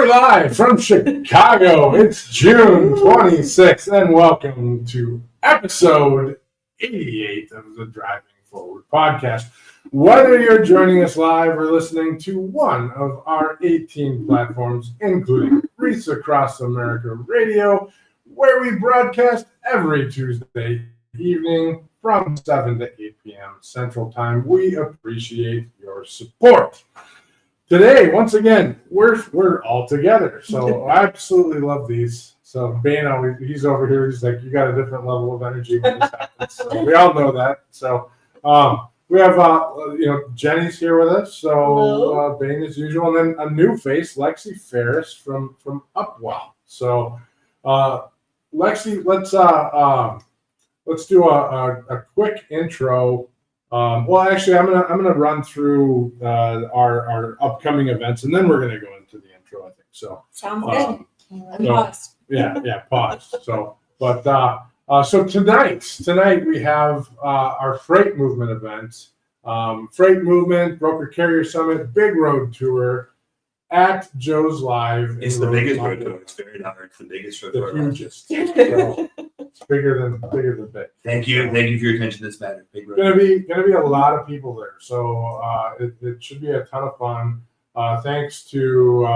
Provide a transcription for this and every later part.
We're live from Chicago. It's June 26th, and welcome to episode 88 of the Driving Forward podcast. Whether you're joining us live or listening to one of our 18 platforms, including Reach Across America Radio, where we broadcast every Tuesday evening from 7 to 8 p.m. Central Time, we appreciate your support. Today, once again, we're all together, so I absolutely love these. So Bain, he's over here. He's like, you got a different level of energy when this happens. So we all know that. So we have Jennie's here with us. So Bain as usual, and then a new face, Lexi Farris from Upwell. So Lexi, let's do a quick intro. Well, actually, I'm gonna run through our upcoming events, and then we're gonna go into the intro. I think so. Sounds good. Pause. Yeah, pause. So, so tonight we have our freight movement event, freight movement broker carrier summit, big road tour at Joe's Live. It's the biggest road tour. It's very hard. It's the biggest road tour. The hugest. So, it's bigger than big. Thank you for your attention to this matter. Big road. Gonna be a lot of people there, so it should be a ton of fun. Thanks to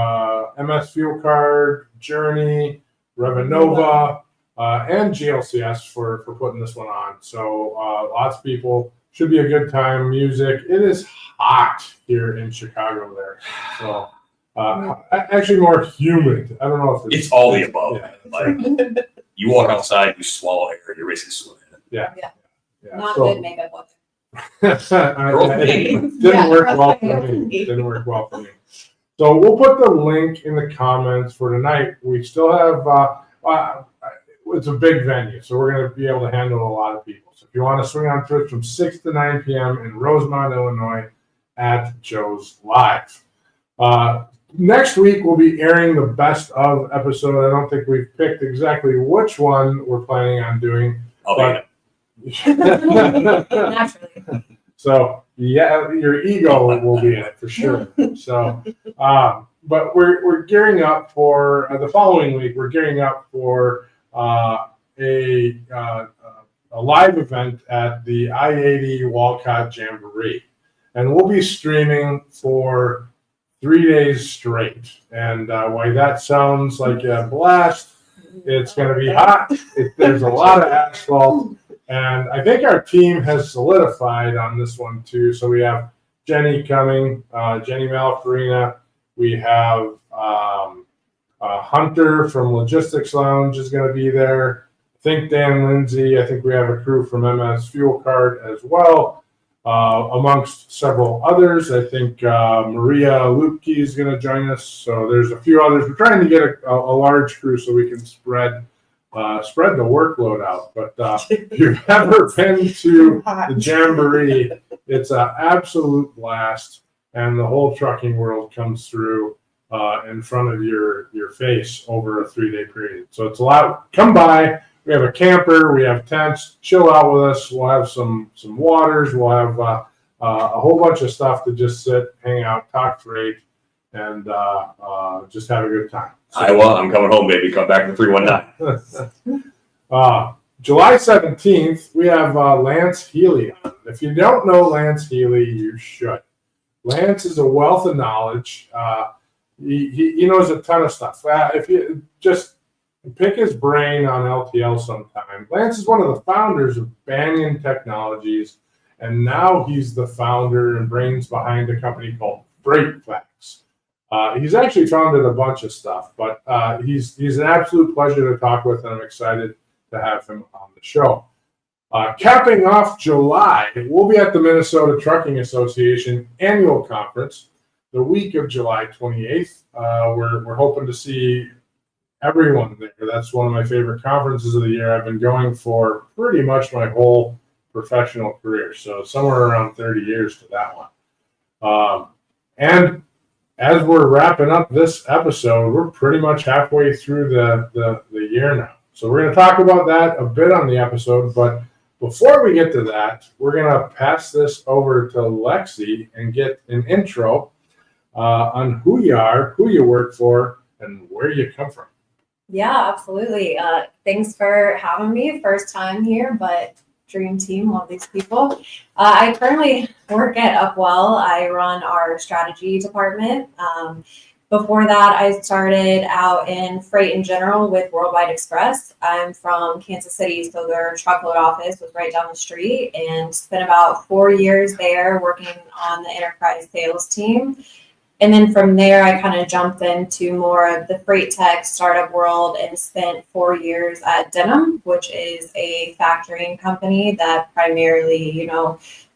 MS Fuel Card, Journey, Revenova, and GLCS for putting this one on. So lots of people. Should be a good time. Music. It is hot here in Chicago there. So actually more humid. I don't know if it's all the above. Yeah. Like you walk outside, you swallow air, you're basically swimming. Yeah. Not good makeup weather. It didn't work well for me. So we'll put the link in the comments for tonight. We still have it's a big venue, so we're going to be able to handle a lot of people. So if you want to swing on through, from 6 to 9 p.m. in Rosemont, Illinois, at Joe's Live. Next week we'll be airing the best of episode. I don't think we've picked exactly which one we're planning on doing. Naturally. So yeah, your ego will be in it for sure. So, but we're gearing up for the following week. We're gearing up for a live event at the I-80 Walcott Jamboree, and we'll be streaming for 3 days straight. And why that sounds like a blast, it's going to be hot. There's a lot of asphalt. And I think our team has solidified on this one too. So we have Jennie coming, Jennie Malafarina. We have Hunter from Logistics Lounge is going to be there. I think Dan Lindsay. I think we have a crew from MS Fuel Card as well, amongst several others. I think Maria Lupke is going to join us. So there's a few others. We're trying to get a large crew so we can spread the workload out. But if you've ever been to the Jamboree, it's an absolute blast, and the whole trucking world comes through in front of your face over a 3-day period. So it's a lot. Come by. We have a camper. We have tents. Chill out with us. We'll have some waters. We'll have a whole bunch of stuff to just sit, hang out, talk freight, and just have a good time. So, I'm coming home, baby. Come back to 319. July 17th, we have Lance Healy on. If you don't know Lance Healy, you should. Lance is a wealth of knowledge. He knows a ton of stuff. If you just pick his brain on LTL sometime. Lance is one of the founders of Bain Technologies, and now he's the founder and brains behind a company called FreightFlex. He's actually founded a bunch of stuff, but he's an absolute pleasure to talk with, and I'm excited to have him on the show. Capping off July, we'll be at the Minnesota Trucking Association annual conference the week of July 28th. We're hoping to see everyone there. That's one of my favorite conferences of the year. I've been going for pretty much my whole professional career, so somewhere around 30 years to that one. And as we're wrapping up this episode, we're pretty much halfway through the year now. So we're going to talk about that a bit on the episode, but before we get to that, we're going to pass this over to Lexi and get an intro on who you are, who you work for, and where you come from. Yeah, absolutely. Thanks for having me. First time here, but dream team, love these people. I currently work at Upwell. I run our strategy department. Before that, I started out in freight in general with Worldwide Express. I'm from Kansas City, so their truckload office was right down the street, and spent about 4 years there working on the enterprise sales team. And then from there, I kind of jumped into more of the freight tech startup world and spent 4 years at Denim, which is a factoring company that primarily,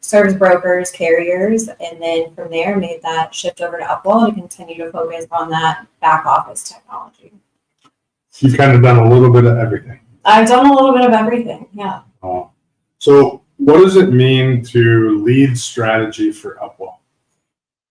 serves brokers, carriers. And then from there, made that shift over to Upwell to continue to focus on that back office technology. You've kind of done a little bit of everything. I've done a little bit of everything, yeah. So what does it mean to lead strategy for Upwell?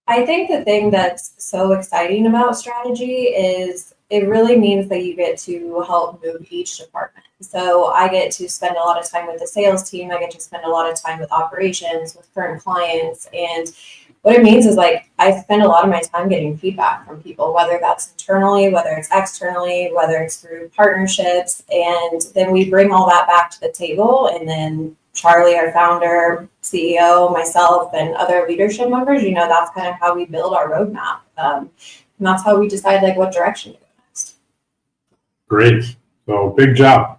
I think the thing that's so exciting about strategy is it really means that you get to help move each department. So I get to spend a lot of time with the sales team. I get to spend a lot of time with operations, with current clients. And what it means is I spend a lot of my time getting feedback from people, whether that's internally, whether it's externally, whether it's through partnerships. And then we bring all that back to the table, and then Charlie, our founder, CEO, myself, and other leadership members, that's kind of how we build our roadmap. And that's how we decide what direction to go next. Great. So big job.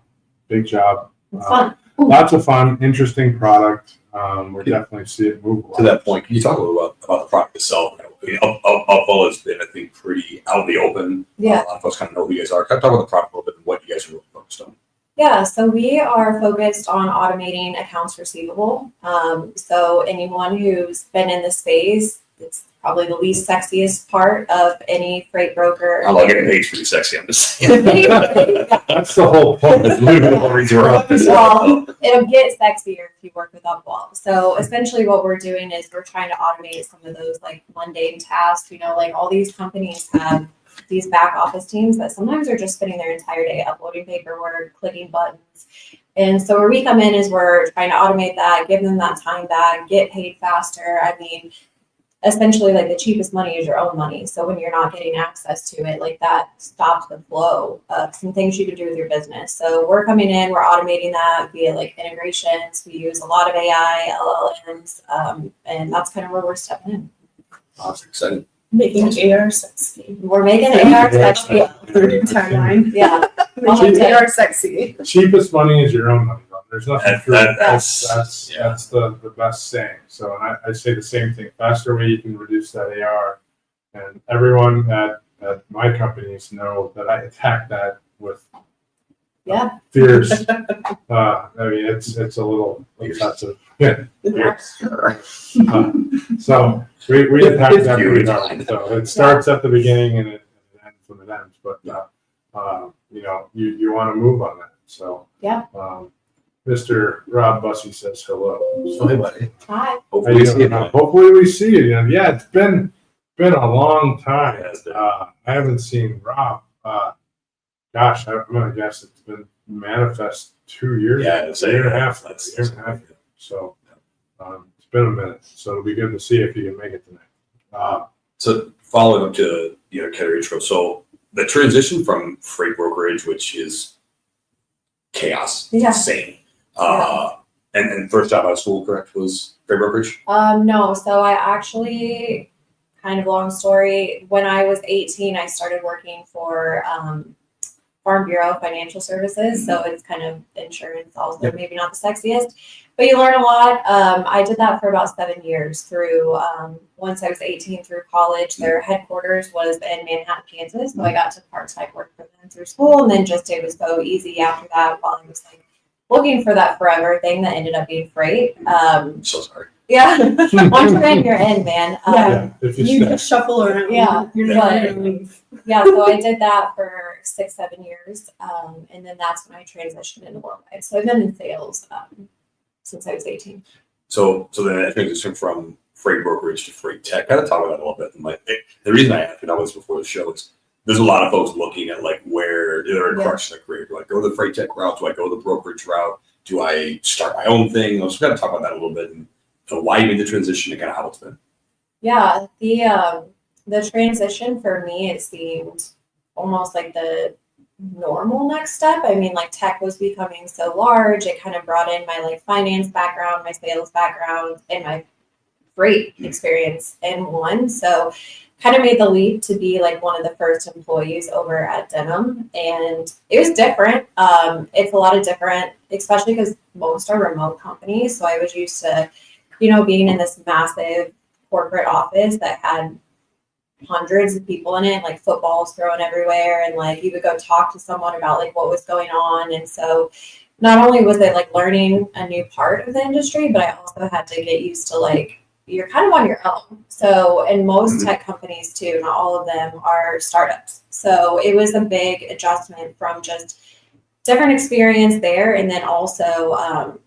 It's fun. Lots of fun, interesting product. We're definitely see it move. To that point, can you talk a little about the product itself? Upwell has been, I think, pretty out in the open. Yeah. A lot of folks kind of know who you guys are. Can I talk about the product a little bit and what you guys are really focused on? Yeah, so we are focused on automating accounts receivable. So anyone who's been in the space, it's probably the least sexiest part of any freight broker. I love getting paid pretty sexy. I'm just saying. That's the whole point. That's literally the whole reason we're on this. Well, it'll get sexier if you work with Upwell. So essentially what we're doing is we're trying to automate some of those mundane tasks. All these companies have these back office teams that sometimes are just spending their entire day uploading paperwork, clicking buttons. And so where we come in is we're trying to automate that, give them that time back, get paid faster. I mean, essentially the cheapest money is your own money. So when you're not getting access to it, that stops the flow of some things you can do with your business. So we're coming in, we're automating that via integrations. We use a lot of AI, LLMs, and that's kind of where we're stepping in. Awesome. Exciting. Making AR sexy. We're making AR sexy. Our new tagline. Yeah. Making AR sexy. Cheapest money is your own money. There's nothing true. That's the best saying. So I say the same thing. Faster way you can reduce that AR, and everyone at my companies know that I attack that with fierce. I mean, it's a little excessive. Yeah. So we attack that pretty hard. So it starts at the beginning and it ends when it ends. But you want to move on that. So yeah. Mr. Rob Bussey says hello. So hey, buddy. Hi. Hopefully we see you. Yeah, it's been a long time. I haven't seen Rob. Gosh, I'm gonna guess it's been manifest 2 years. Yeah, it's a year and a half. That's So it's been a minute. So it'll be good to see if you can make it tonight. So following up to carrier intro. So the transition from freight brokerage, which is chaos, it's insane. And first job out of school, correct, was freight brokerage? No. So I actually, kind of long story, when I was 18, I started working for Farm Bureau Financial Services. So it's kind of insurance also, maybe not the sexiest, but you learn a lot. I did that for about 7 years through, once I was 18 through college. Their headquarters was in Manhattan, Kansas. So I got to part-time work for them through school, and then it was so easy after that while I was looking for that forever thing that ended up being freight. So sorry. Yeah. Once you're in, you're in, man. If You just shuffle around. Yeah. You're not going to leave. Yeah, so I did that for 6-7 years. And then that's when I transitioned into worldwide. So I've been in sales since I was 18. So then I transition from freight brokerage to freight tech. Kind of talk about that a little bit. The reason I asked, and I was before the show, is there's a lot of folks looking at where they're in question of career. Do I go the freight tech route? Do I go the brokerage route? Do I start my own thing? I was going to talk about that a little bit and why you made the transition and kind of how it's been. Yeah, the transition for me, it seemed almost like the normal next step. I mean, like tech was becoming so large, it kind of brought in my like finance background, my sales background, and my freight experience in one. So kind of made the leap to be like one of the first employees over at Denim, and it was different. It's a lot of different, especially because most are remote companies. So I was used to, being in this massive corporate office that had hundreds of people in it, like footballs thrown everywhere, and like you would go talk to someone about like what was going on. And so not only was it like learning a new part of the industry, but I also had to get used to like you're kind of on your own. So, and most tech companies too, not all of them are startups. So it was a big adjustment from just different experience there. And then also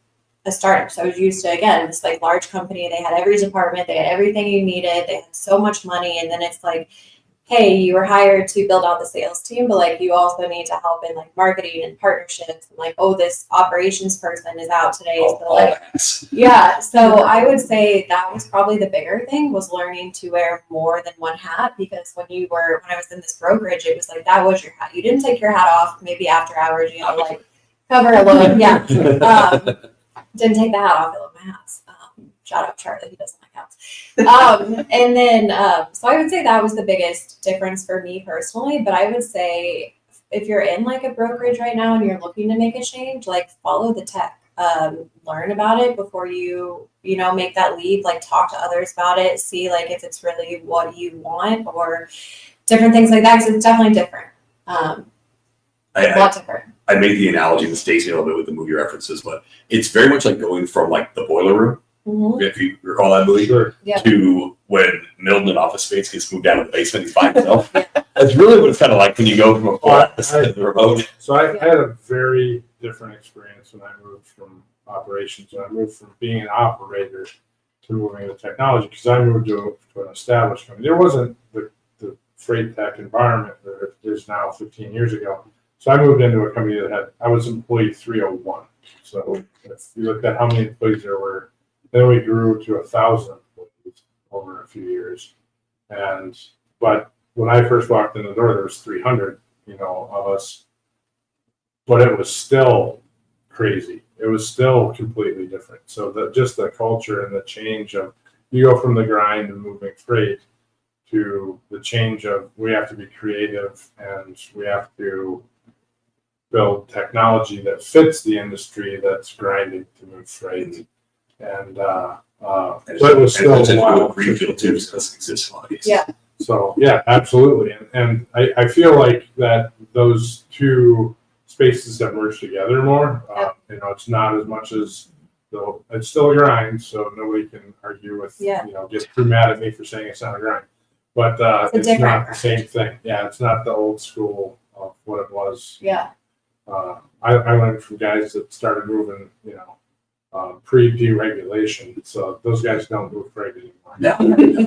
a startup. So I was used to, again, this like large company. They had every department, they had everything you needed. They had so much money. And then it's like, hey, you were hired to build out the sales team, but like you also need to help in like marketing and partnerships. And like, oh, this operations person is out today. So like, yeah. So I would say that was probably the bigger thing, was learning to wear more than one hat, because when I was in this brokerage, it was like, that was your hat. You didn't take your hat off. Maybe after hours, you had to like cover a load. Yeah. Didn't take the hat off. I love my hats. Shout out Charlie, he doesn't like hats. And then, so I would say that was the biggest difference for me personally. But I would say if you're in like a brokerage right now and you're looking to make a change, like follow the tech, learn about it before you make that leap, like talk to others about it, see like if it's really what you want or different things like that. Because it's definitely different. A lot different. I made the analogy, and Stacey a little bit with the movie references, but it's very much like going from like the boiler room, if you recall that movie, to when Milton in Office Space gets moved down to the basement, he's by himself. That's really what it's kind of like when you go from a full office to the remote. So I had a very different experience when I moved from operations. When I moved from being an operator to moving to technology, because I moved to an established company. There wasn't the freight tech environment that there's now 15 years ago. So I moved into a company that I was employee 301. So if you looked at how many employees there were, then we grew to 1,000 employees over a few years. But when I first walked in the door, there was 300, of us. But it was still crazy. It was still completely different. So just the culture and the change of, you go from the grind of moving freight to the change of, we have to be creative and we have to build technology that fits the industry that's grinding to move freight. And so it was still a while. Greenfield too, so doesn't exist a lot of these. Yeah. So yeah, absolutely. And I feel like that those two spaces have merged together more. It's not as much as, it's still a grind, so nobody can argue with, get too mad at me for saying it's not a grind. But it's not the same thing. Yeah, it's not the old school of what it was. Yeah. I learned from guys that started moving, pre-deregulation. So those guys don't move freight anymore. No.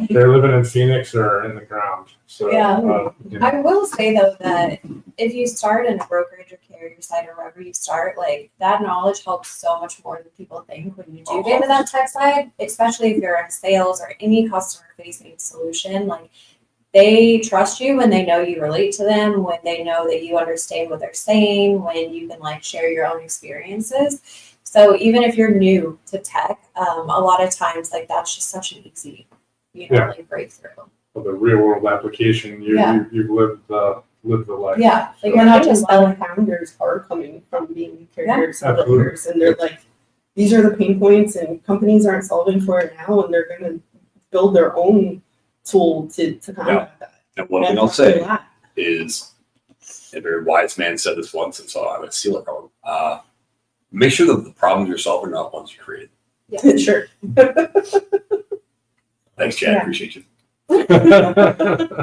They're living in Phoenix or in the ground. So I will say though that if you start in a brokerage or carrier side or wherever you start, like that knowledge helps so much more than people think when you do get into that tech side, especially if you're in sales or any customer facing solution. Like they trust you when they know you relate to them, when they know that you understand what they're saying, when you can like share your own experiences. So even if you're new to tech, a lot of times like that's just such an easy, like breakthrough. Well, the real world application, you've lived the life. Yeah, like we're not just the founders are coming from being carriers and brokers, and they're like, these are the pain points, and companies aren't solving for it now, and they're going to build their own tool to combat that. And one thing I'll say is, a very wise man said this once, and so I would steal it from him. Make sure that the problems you're solving are not ones you created. Yeah. Sure. Thanks, Chad. Yeah. Appreciate you.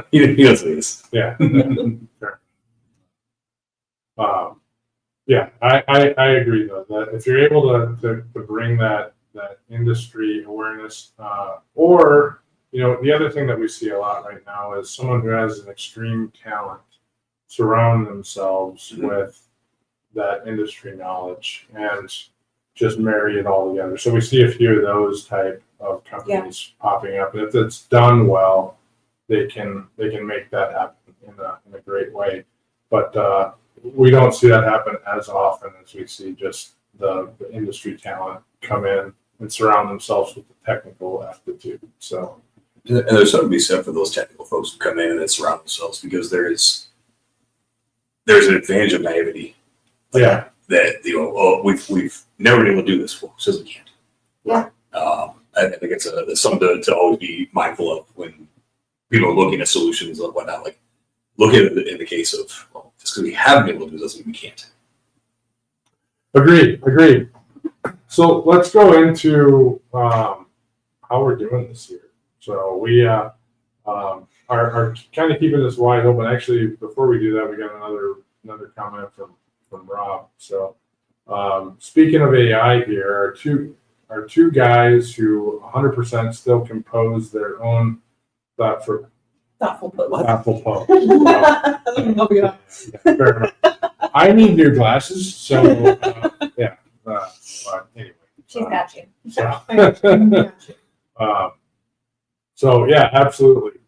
He does this. Yeah. Sure. I agree though that if you're able to bring that industry awareness, or the other thing that we see a lot right now is someone who has an extreme talent surround themselves with that industry knowledge and just marry it all together. So we see a few of those type of companies popping up, and if it's done well, they can make that happen. in a great way. But we don't see that happen as often as we see just the industry talent come in and surround themselves with the technical aptitude. So, and there's something to be said for those technical folks who come in and then surround themselves, because there's an advantage of naivety. yeah. That we've never been able to do this. Well, says we can't. Yeah. I think it's something to always be mindful of when people are looking at solutions and whatnot. Like, look at it in the case of, well, just because we haven't been able to do this doesn't mean we can't. Agreed. So let's go into how we're doing this year. So we are kind of keeping this wide open. Actually, before we do that, we got another comment from Rob. So speaking of AI here, our two guys who 100% still compose their own thoughtful post. Oh, yeah. Fair enough. I need new glasses, so yeah. But anyway, She's got you. so yeah, absolutely.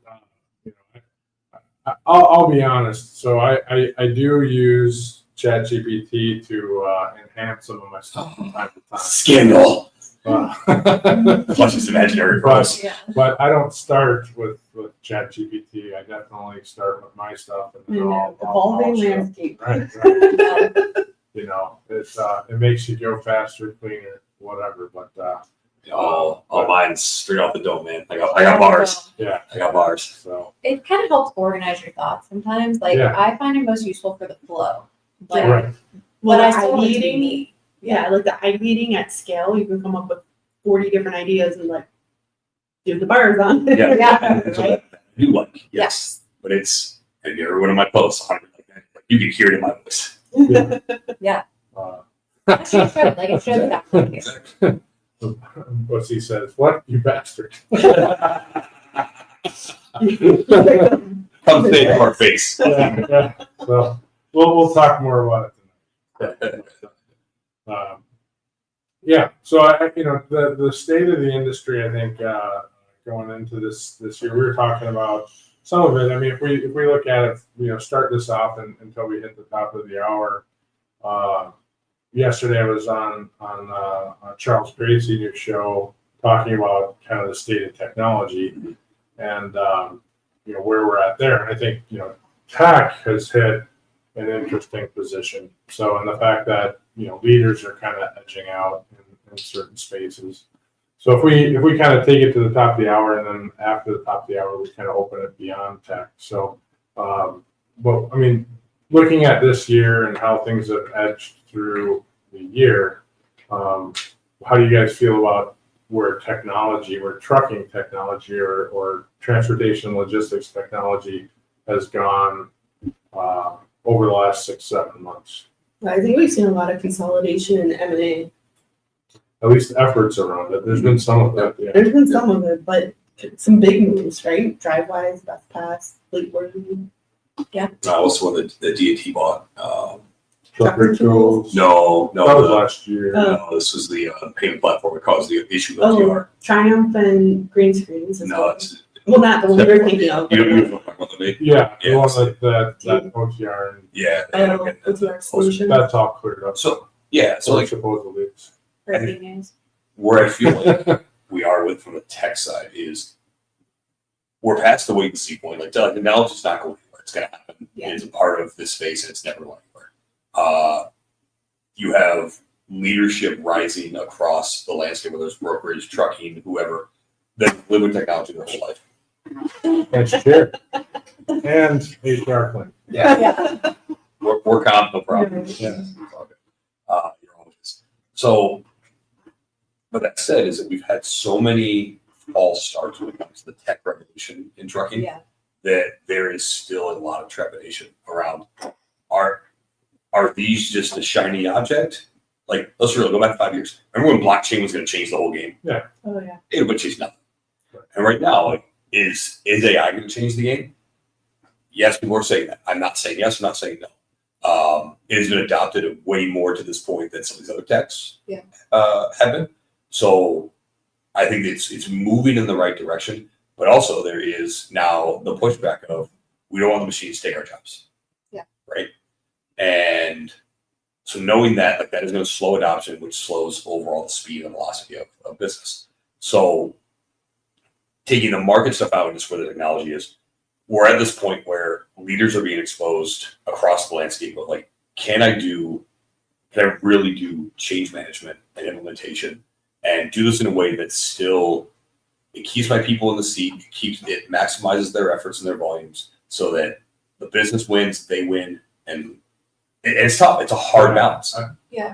I'll be honest. So I do use ChatGPT to enhance some of my stuff from time to time. Scandal. Plus, it's imaginary for us. Yeah. But I don't start with ChatGPT. I definitely start with my stuff and then Evolving landscape. Right. It makes you go faster, cleaner, whatever. But All mine's straight off the dome, man. I got bars. yeah, I got bars. so It kind of helps organize your thoughts sometimes. Like, Yeah. I find it most useful for the flow. Like, right. but I the still want it to be ideating, neat. yeah, like the ideating at scale, you can come up with 40 different ideas and like give the bars on. Yeah. Yeah. And so that I do like, yes. But it's, and every one of my posts, 100 like that. Like, you can hear it in my voice. Yeah. Uh, Actually, it should. Like, it should that way here. Exactly. What's he says? What, you bastard? Come say it to our face. yeah. So we'll talk more about it tonight. Yeah. So the state of the industry, I think, going into this year, we were talking about some of it. I mean, if we look at it, start this off until we hit the top of the hour. Yesterday I was on Charles Gray Senior's show talking about kind of the state of technology and where we're at there. And I think tech has hit an interesting position. So, and the fact that leaders are kind of edging out in certain spaces. So if we kind of take it to the top of the hour, and then after the top of the hour, we kind of open it beyond tech. So, but I mean, looking at this year and how things have edged through the year, how do you guys feel about where trucking technology or transportation logistics technology has gone over the last 6-7 months? I think we've seen a lot of consolidation in M&A. At least efforts around it. There's been some of that. Yeah. There's been some of it, but some big moves, right? Drivewise, Best Pass, Fleetwood. What's the one that the DAT bought? Trucker tools. No, That was last year. no, this was the payment platform that caused the issue with TR. Triumph and green screens. As No, well. it's Well, not the one you're thinking of. you but don't know what they mean. Yeah, the Yeah. one that OTR and Yeah. OTR solution. that's all cleared up. So so like supposedly it's Breaking news. where I feel like we are with from the tech side is we're past the wait and see point. Like the knowledge is not going anywhere. It's going to happen. Yeah. It is a part of this space, and it's never going anywhere. You have leadership rising across the landscape, whether it's brokerage, trucking, whoever, that live with technology their whole life. That's true. And HR claim. Yeah. We're comp, no problem. Yeah. You're always. So, but that said, is that we've had so many false starts when it comes to the tech revolution in trucking Yeah. that there is still a lot of trepidation around are these just a shiny object? Like, let's really go back 5 years. Remember when blockchain was going to change the whole game? Oh yeah. It would change nothing. And right now, like, is AI going to change the game? Yes, people are saying that. I'm not saying yes. I'm not saying no. It has been adopted way more to this point than some of these other techs have been. So I think it's moving in the right direction. But also there is now the pushback of, we don't want the machines to take our jobs. Yeah. Right. And so knowing that, like, that is going to slow adoption, which slows overall the speed and velocity of business. So taking the market stuff out and just where the technology is, we're at this point where leaders are being exposed across the landscape of like, can I really do change management and implementation and do this in a way that still, it keeps my people in the seat, it maximizes their efforts and their volumes so that the business wins, they win, and it's tough. It's a hard balance. Yeah.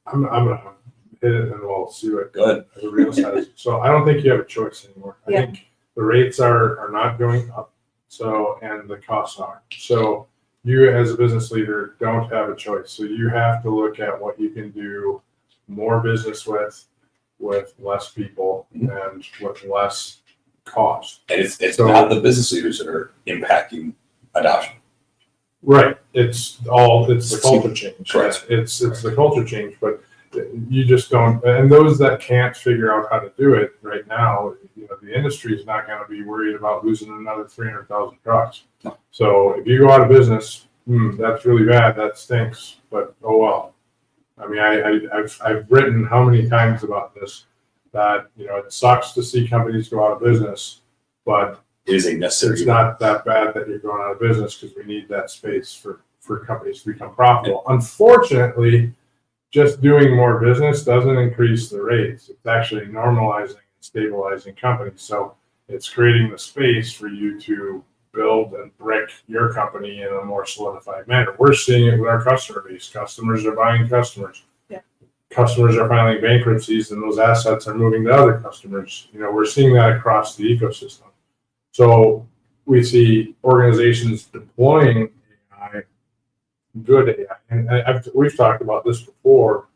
I'm gonna hit it and we'll see what Good. everybody else has. So I don't think you have a choice anymore. I Yeah. think the rates are not going up. So, and the costs are. So you as a business leader don't have a choice. So you have to look at what you can do more business with less people and with less cost. And it's So- not the business leaders that are impacting adoption. Right. It's Let's culture change. Correct. It's the culture change, but you just don't. And those that can't figure out how to do it right now, the industry is not going to be worried about losing another 300,000 trucks. No. So if you go out of business, that's really bad. That stinks. But oh well. I mean, I've written how many times about this that it sucks to see companies go out of business, but It is a necessary. it's not that bad that you're going out of business because we need that space for companies to become profitable. Unfortunately, just doing more business doesn't increase the rates. It's actually normalizing and stabilizing companies. So it's creating the space for you to build and brick your company in a more solidified manner. We're seeing it with our customer base. Customers are buying customers. Yeah. Customers are filing bankruptcies and those assets are moving to other customers. We're seeing that across the ecosystem. So we see organizations deploying AI, good AI, and we've talked about this before,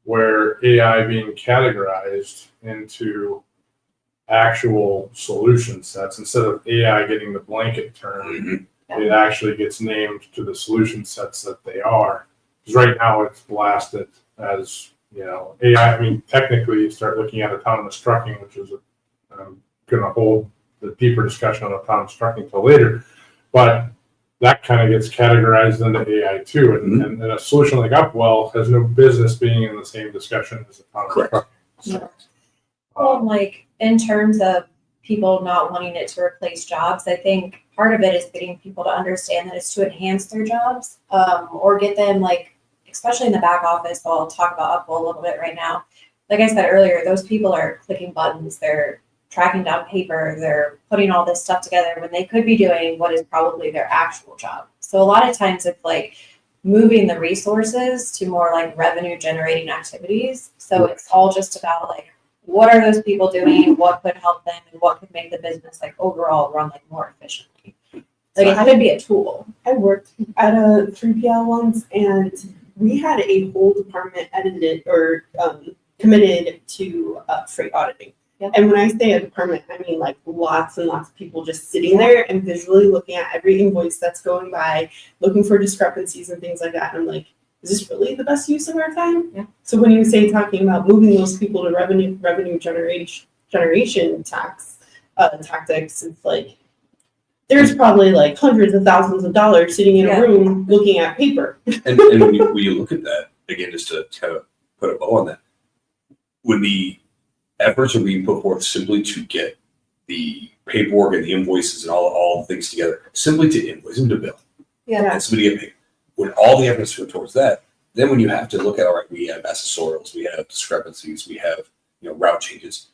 where AI being categorized into actual solution sets instead of AI getting the blanket term. It actually gets named to the solution sets that they are. Because right now it's blasted as AI. I mean, technically, you start looking at autonomous trucking, which is going to hold the deeper discussion on autonomous trucking till later, but that kind of gets categorized into AI too, and a solution like Upwell has no business being in the same discussion as autonomous Correct. trucking. So, Well, like in terms of people not wanting it to replace jobs, I think part of it is getting people to understand that it's to enhance their jobs, or get them, like, especially in the back office. So I'll talk about Upwell a little bit right now. Like I said earlier, those people are clicking buttons, they're tracking down paper, they're putting all this stuff together when they could be doing what is probably their actual job. So a lot of times it's like moving the resources to more like revenue generating activities. So it's all just about like, what are those people doing? What could help them and what could make the business like overall run like more efficiently? Like it could be a tool. I worked at a 3PL once, and we had a whole department committed to freight auditing. Yep. And when I say a department, I mean like lots and lots of people just sitting there and visually looking at every invoice that's going by, looking for discrepancies and things like that. And I'm like, is this really the best use of our time? Yeah. So when you say talking about moving those people to revenue generation tactics, it's like there's probably like hundreds of thousands of dollars sitting in a room looking at paper. And when you look at that, again, just to kind of put a bow on that, when the efforts are being put forth simply to get the paperwork and the invoices and all the things together, simply to invoice and to bill, and simply to get paid. When all the efforts go towards that, then when you have to look at, all right, we have accessorials, we have discrepancies, we have route changes.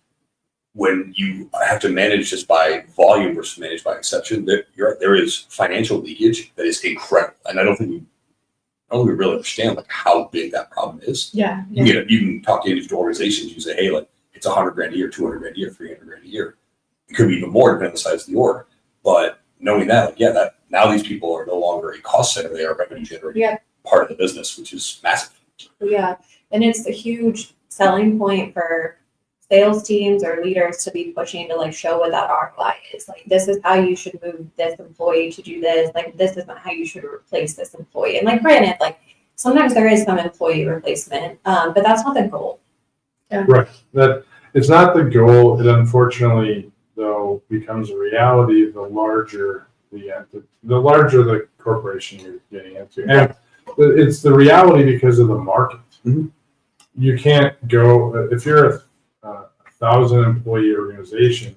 When you have to manage just by volume versus manage by exception, there is financial leakage that is incredible, and I don't think we really understand like how big that problem is. Yeah. You can talk to individual organizations. You say, hey, like it's $100,000 a year, $200,000 a year, $300,000 a year. It could be even more depending on the size of the org. But knowing that, that now these people are no longer a cost center; they are revenue generating part of the business, which is massive. Yeah, and it's a huge selling point for sales teams or leaders to be pushing to like show what that ROI is. Like, this is how you should move this employee to do this. Like, this is not how you should replace this employee. And like, granted, like sometimes there is some employee replacement, but that's not the goal. Yeah. Right. That it's not the goal. It unfortunately, though, becomes a reality the larger the larger the corporation you're getting into. And it's the reality because of the market. Mm-hmm. You can't go, if you're a 1,000 employee organization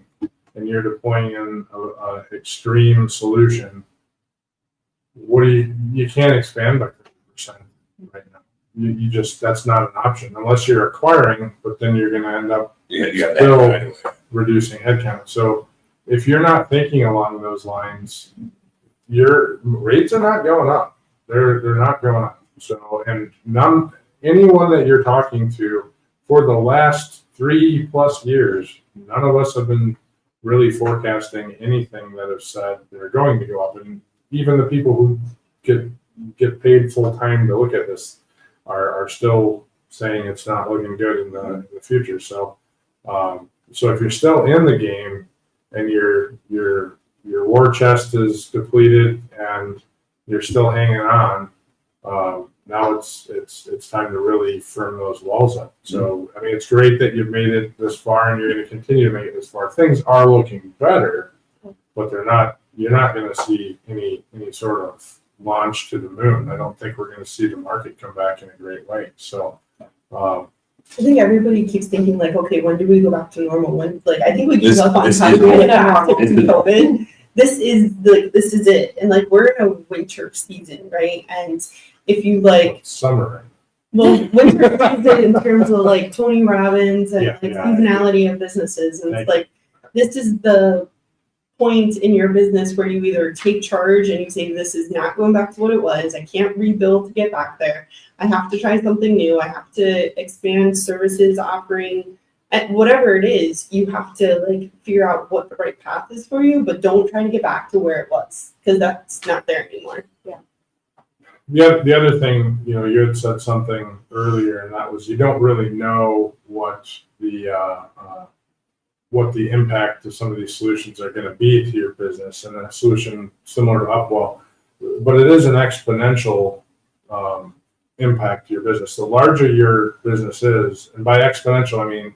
and you're deploying in a extreme solution, you can't expand by 50% right now. You just, that's not an option unless you're acquiring, but then you're going to end up still reducing headcount. So if you're not thinking along those lines, your rates are not going up. They're not going up. So, and anyone that you're talking to for the last 3+ years, none of us have been really forecasting anything that have said they're going to go up. And even the people who get paid full time to look at this are still saying it's not looking good in the future. So, so if you're still in the game and your war chest is depleted and you're still hanging on, now it's time to really firm those walls up. So, I mean, it's great that you've made it this far and you're going to continue to make it this far. Things are looking better, but you're not going to see any sort of launch to the moon. I don't think we're going to see the market come back in a great way. So, I think everybody keeps thinking like, okay, when do we go back to normal? I think we give up on time. We get back to COVID. This is it. And like, we're in a winter season, right? And if you summer. Well, winter season in terms of like Tony Robbins and seasonality of businesses. And it's like, this is the point in your business where you either take charge and you say, this is not going back to what it was. I can't rebuild to get back there. I have to try something new. I have to expand services offering. And whatever it is, you have to figure out what the right path is for you, but don't try to get back to where it was because that's not there anymore. Yeah. The other thing, you had said something earlier, and that was you don't really know what the impact of some of these solutions are going to be to your business, and a solution similar to Upwell, but it is an exponential impact to your business. The larger your business is, and by exponential, I mean,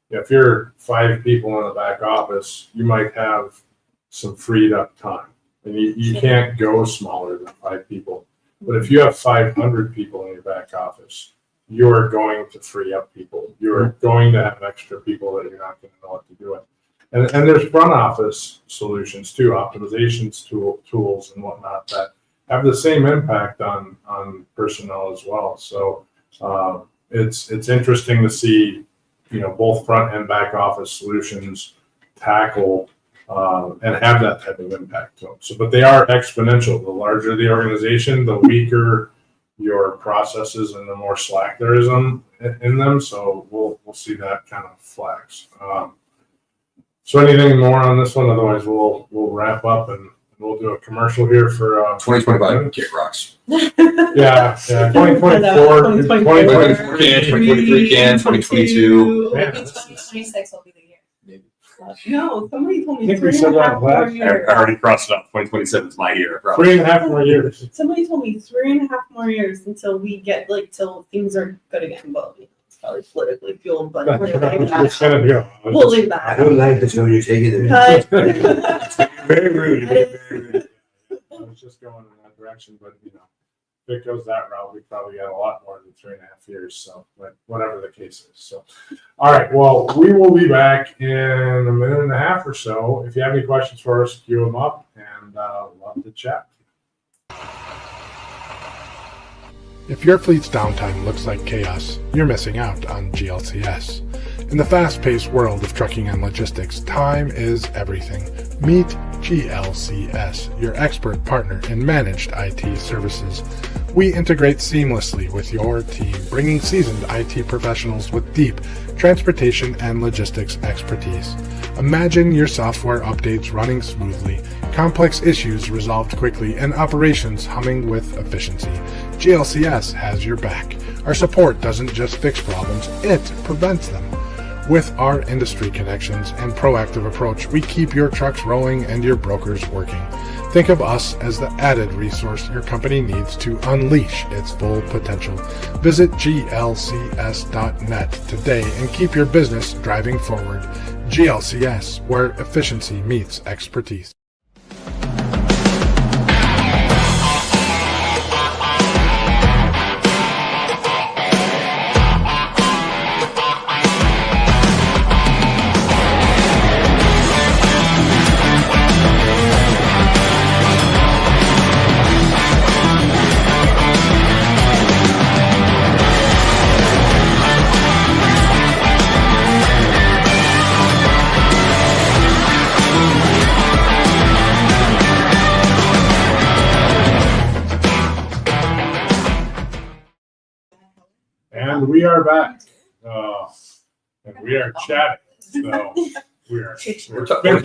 if you're 5 people in the back office, you might have some freed up time, and you can't go smaller than 5 people. But if you have 500 people in your back office, you're going to free up people. You're going to have extra people that you're not going to know what to do with. And there's front office solutions too, optimizations tools and whatnot that have the same impact on personnel as well. So it's interesting to see, both front and back office solutions tackle and have that type of impact to them. So, but they are exponential. The larger the organization, the weaker your processes and the more slack there is in them. So we'll see that kind of flex. So anything more on this one? Otherwise, we'll wrap up and we'll do a commercial here for 2025 Kick Rocks. Yeah. 2024 can, 2023 can, 2022. Man, 2026 will be the year. No, somebody told me I think we 3.5 said that more last- I years. already crossed it up. 2027 is my year. Probably. 3.5 more years. Somebody told me 3.5 more years until we get till things are good again. Well, it's probably politically fueled, but we're gonna leave It's that. gonna go. We'll leave I that. don't like this when you take it. Cut. Very rude. Very rude. I was just going in that direction, but if it goes that route, we probably got a lot more than 3.5 years. So, but whatever the case is. So, all right. Well, we will be back in a minute and a half or so. If you have any questions for us, queue them up, and love to chat. If your fleet's downtime looks like chaos, you're missing out on GLCS. In the fast-paced world of trucking and logistics, time is everything. Meet GLCS, your expert partner in managed IT services. We integrate seamlessly with your team, bringing seasoned IT professionals with deep transportation and logistics expertise. Imagine your software updates running smoothly, complex issues resolved quickly, and operations humming with efficiency. GLCS has your back. Our support doesn't just fix problems, it prevents them. With our industry connections and proactive approach, we keep your trucks rolling and your brokers working. Think of us as the added resource your company needs to unleash its full potential. Visit glcs.net today and keep your business driving forward. GLCS, where efficiency meets expertise. are back. And we are chatting. So we're talking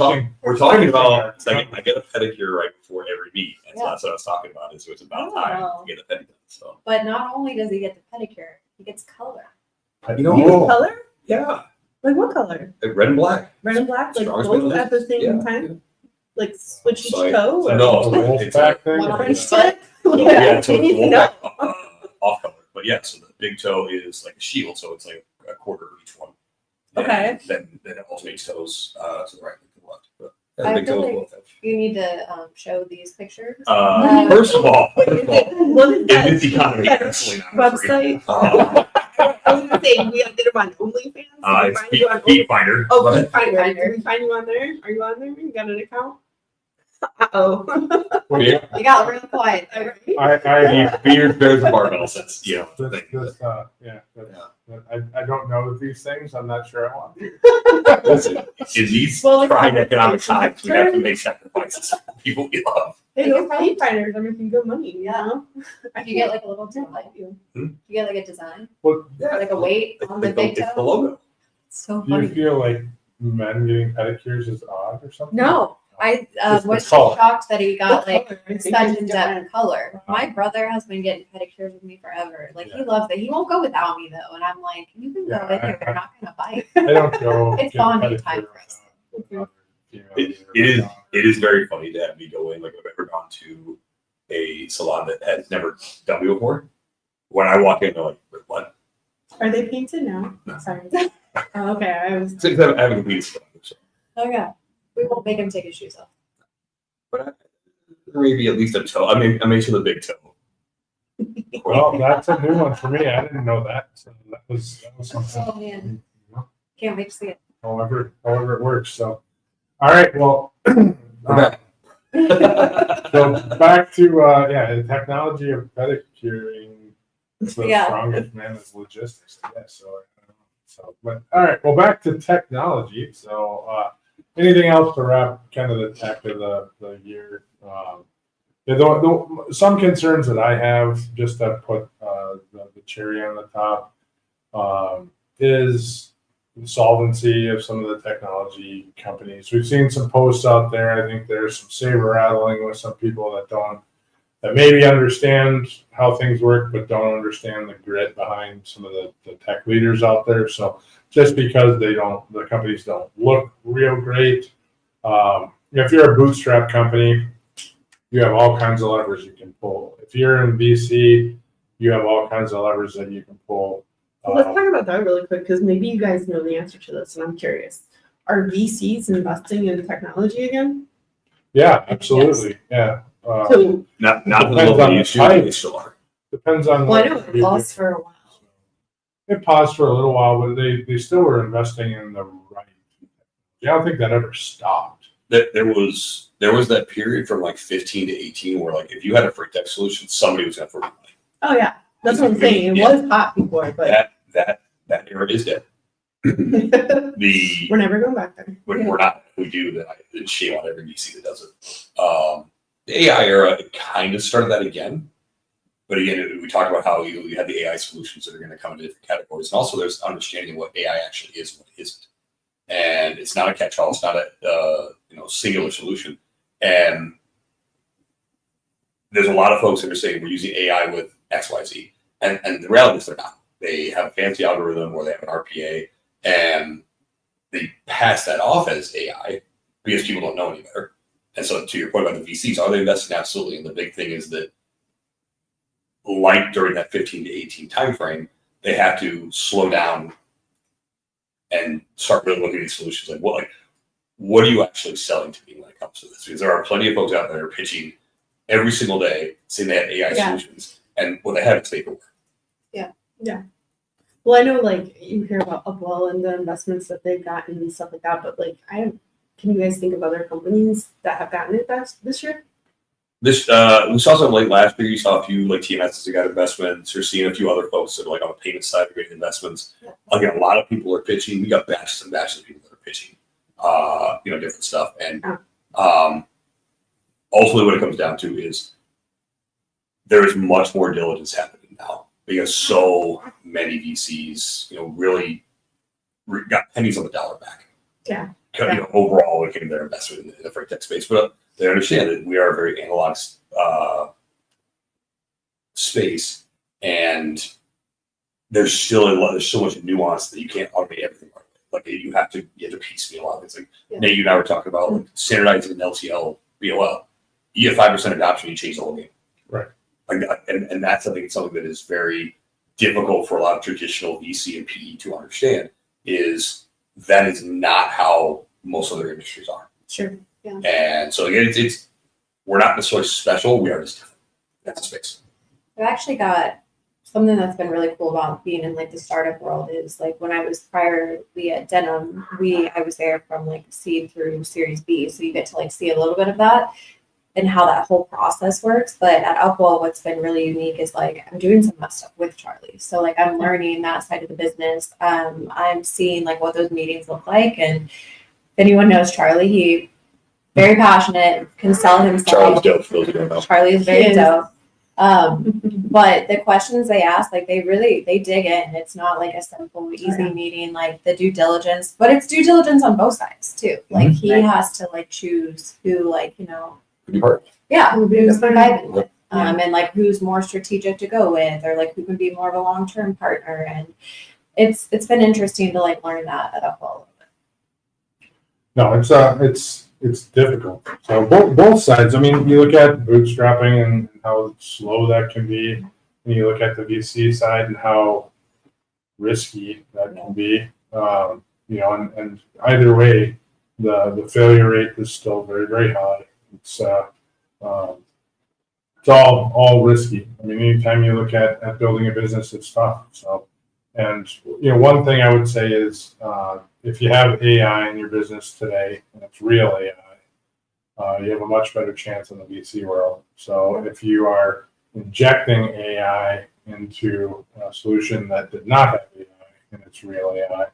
about. I get a pedicure right before every meet, and so Yeah. that's what I was talking about. Is so it's about time Oh. to get a pedicure. So But not only does he get the pedicure, he gets color. you know, You get color? yeah, Like what color? red and black. Red and black, like Strongest both way to at the live. same Yeah. time? Like switch each So toe? or- no, the wolf it's back a- thing. One French But- tip? Yeah, so you need it's to know. off color. But yeah, so the big toe is like a shield, so it's like a quarter of each one. Okay. And then it alternates toes to the right and the left. But yeah, I the big feel toe like- is both. You need to show these pictures. First of all, What is that? in this economy, Yeah. absolutely not free. Website? I was gonna say, we updated them on OnlyFans. Did we It's find you on Feet OnlyFans? Finder. Oh, but- Feet Finder. Finder. Did we find you on there? Are you on there? You got an account? Uh-oh. Yeah. You got real quiet there. I Beard bears a barbell. That's yeah. I don't know these things. I'm not sure I want to. Listen, in these Well, like, trying economic picture. times, we have to make sacrifices for people we love. Hey, those Feet Finders are making good money, you Yeah. know? Do you get like a little template? you. Do you get like a design? Well, Yeah, Like a weight on the big it's the toe? logo. It's so do you funny. feel like men getting pedicures is odd or something? No, I Just the was color. shocked that he got like Color, I think, such is in different. depth color. My brother has been getting pedicures with me forever. Like he loves it. He won't go without me though, and I'm like, you can go Yeah, in here. You're not gonna bite. I don't go. It's get a bonding pedicure time for us. without female It either. is very funny to have me go in. Like I've ever gone to a salon that has never done me before. When I walk in, they're like, "Wait, what?" Are they painted now? No. Sorry. Oh, okay, I was. Since I haven't completed salon, so. Okay. We won't make him take his shoes off. But maybe at least a toe. I mean, I made sure the big toe. Well, that's a new one for me. I didn't know that. So that was something. Oh man, you know, can't wait to see it. however it works. So, all right. Well, back. so back to the technology of pedicuring. The Yeah. strongest man is logistics. Yeah. So, but all right. Well, back to technology. So, anything else to wrap kind of the tech of the year? Some concerns that I have, just to put the cherry on the top, is the solvency of some of the technology companies. We've seen some posts out there. I think there's some saber rattling with some people that maybe understand how things work, but don't understand the grit behind some of the tech leaders out there. So just because the companies don't look real great. If you're a bootstrap company, you have all kinds of levers you can pull. If you're in VC, you have all kinds of levers that you can pull. Well, let's talk about that really quick because maybe you guys know the answer to this, and I'm curious. Are VCs investing in technology again? Yeah, absolutely. Yeah. So, Not the Depends level on you the should. type. They still are. Depends on Well, I what know you it do. paused for a while. It paused for a little while, but they still were investing in the right. I don't think that ever stopped. There was that period from like 15 to 18 where like if you had a free tech solution, somebody was going to throw money. oh yeah, that's what I'm saying. It Yeah. was hot before, but That era is dead. we're The never going back there. we're not. If we do, then it's shame on every VC that does it. The AI era, it kind of started that again. But again, we talked about how you had the AI solutions that are going to come into different categories. And also there's understanding what AI actually is and what isn't. And it's not a catch-all. It's not a singular solution. And there's a lot of folks that are saying we're using AI with XYZ. And the reality is they're not. They have a fancy algorithm or they have an RPA and they pass that off as AI because people don't know any better. And so to your point about the VCs, are they investing? Absolutely. And the big thing is that like during that 15 to 18 timeframe, they have to slow down and start really looking at these solutions. Like what are you actually selling to me when it comes to this? Because there are plenty of folks out there that are pitching every single day saying they have AI solutions. And what they have is paperwork. Yeah. Well, I know like you hear about Upwell and the investments that they've gotten and stuff like that, but like can you guys think of other companies that have gotten it this year? We saw some late last year. You saw a few like TMSs that got investments. You're seeing a few other folks that are like on the payment side are getting investments. Again, a lot of people are pitching. We got batches and batches of people that are pitching, different stuff. And ultimately, what it comes down to is there is much more diligence happening now because so many VCs, really got pennies on the dollar back. Yeah. Overall, looking at their investment in the freight tech space, but they understand that we are a very analog space, and there's so much nuance that you can't automate everything. Like you have to piecemeal out. It's like Nate, you and I were talking about like standardizing an LTL, BOL. You get 5% adoption, you change the whole game. Right. And that's something that is very difficult for a lot of traditional VC and PE to understand. Is that is not how most other industries are. Sure. Yeah. And so again, it's we're not necessarily special. We are just different. That's a space. I've actually got something that's been really cool about being in like the startup world is like when I was priorly at Denim, I was there from like seed through Series B. So you get to like see a little bit of that and how that whole process works. But at Upwell, what's been really unique is like I'm doing some of that stuff with Charlie. So like I'm learning that side of the business. I'm seeing like what those meetings look like. And if anyone knows Charlie, he very passionate, can sell himself. Charlie's dope. For those who don't know. Charlie is very dope. But the questions they ask, like they dig in. It's not like a simple, easy meeting, like the due diligence, but it's due diligence on both sides too. Like he has to like choose who, like, Could be hard. yeah, who's vibing with, and like who's more strategic to go with, or like who can be more of a long-term partner. And it's been interesting to like learn that at Upwell. No, it's difficult. So both sides. I mean, you look at bootstrapping and how slow that can be, and you look at the VC side and how risky that can be. And either way, the failure rate is still very, very high. It's all risky. I mean, anytime you look at building a business, it's tough. So, and one thing I would say is if you have AI in your business today, and it's real AI, you have a much better chance in the VC world. So if you are injecting AI into a solution that did not have AI and it's real AI,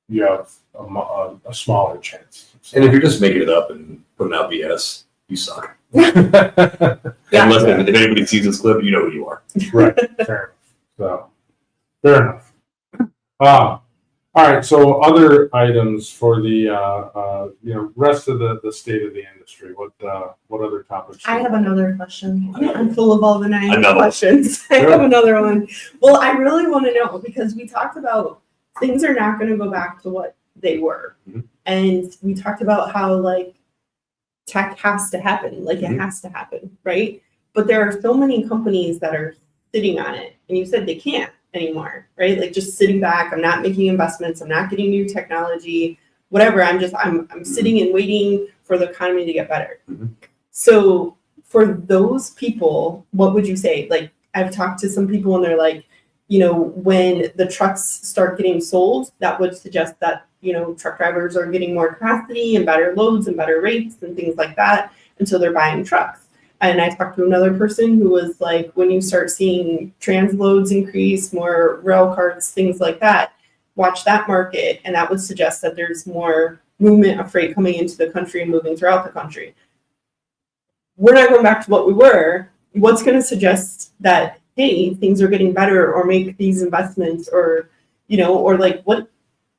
you have a smaller chance. And if you're just making it up and putting out BS, you suck. Yeah. And listen, if anybody sees this clip, you know who you are. Right. Fair enough. So, fair enough. All right. So, other items for the rest of the state of the industry. What other topics? I have another question. I'm full of all the 9 Another. questions. I have another one. Well, I really want to know because we talked about things are not going to go back to what they were, and we talked about how like tech has to happen, like it has to happen, right? But there are so many companies that are sitting on it, and you said they can't anymore, right? Like just sitting back. I'm not making investments. I'm not getting new technology, whatever. I'm sitting and waiting for the economy to get better. So for those people, what would you say? Like I've talked to some people and they're like, when the trucks start getting sold, that would suggest that, truck drivers are getting more capacity and better loads and better rates and things like that. And so they're buying trucks. And I talked to another person who was like, when you start seeing transloads increase, more rail cars, things like that, watch that market. And that would suggest that there's more movement of freight coming into the country and moving throughout the country. We're not going back to what we were. What's going to suggest that, hey, things are getting better, or make these investments, or, or like what